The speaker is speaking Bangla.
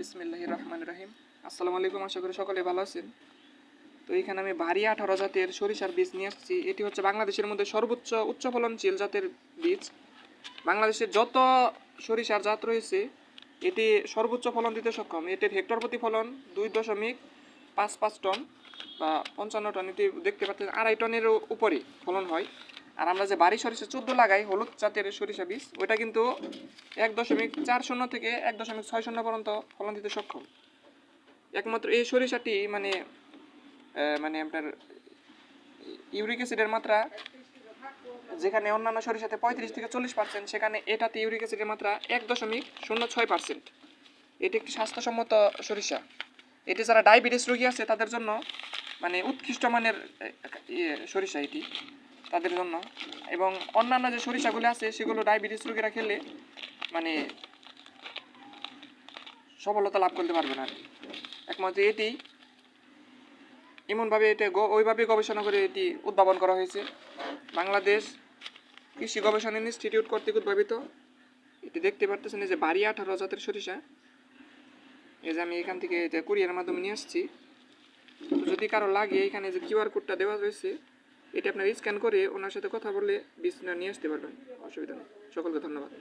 বিসমিল্লাহির রহমানির রহিম। আসসালামু আলাইকুম, আশা করি সকলে ভালো আছেন। তো এখানে আমি ভারী 18 জাতের সরিষার বীজ নিয়ে আসছি। এটি হচ্ছে বাংলাদেশের মধ্যে সর্বোচ্চ উচ্চ ফলনশীল জাতের বীজ। বাংলাদেশের যত সরিষার জাত রয়েছে এটি সর্বোচ্চ ফলন দিতে সক্ষম। এটির হেক্টর প্রতি ফলন 2.55 টন বা 55 টন। এটি দেখতে পাচ্ছেন 2.5 টনের উপরে ফলন হয়। আর আমরা যে বাড়ি সরিষা 14 লাগাই হলুদ জাতের সরিষা বীজ, ওইটা কিন্তু 1.40 থেকে 1.60 পর্যন্ত ফলন দিতে সক্ষম। একমাত্র এই সরিষাটি মানে আপনার ইউরিক অ্যাসিডের মাত্রা যেখানে অন্যান্য সরিষাতে 35 থেকে 40%, সেখানে এটাতে ইউরিক অ্যাসিডের মাত্রা 1.06%। এটি একটি স্বাস্থ্যসম্মত সরিষা। এটি যারা ডায়াবেটিস রোগী আছে তাদের জন্য মানে উৎকৃষ্ট মানের সরিষা এটি তাদের জন্য। এবং অন্যান্য যে সরিষাগুলো আছে সেগুলো ডায়াবেটিস রোগীরা খেলে মানে সফলতা লাভ করতে পারবে না। একমাত্র এটি এমনভাবে এটা ওইভাবে গবেষণা করে এটি উদ্ভাবন করা হয়েছে। বাংলাদেশ কৃষি গবেষণা ইনস্টিটিউট কর্তৃক উদ্ভাবিত। এটি দেখতে পারতেছেন যে ভারী 18 জাতের সরিষা। এই যে আমি এখান থেকে এটা কুরিয়ারের মাধ্যমে নিয়ে আসছি। যদি কারো লাগে এখানে যে কিউআর কোডটা দেওয়া রয়েছে, এটা আপনার স্ক্যান করে ওনার সাথে কথা বলে বীজ নিয়ে আসতে পারবেন, অসুবিধা নেই। সকলকে ধন্যবাদ।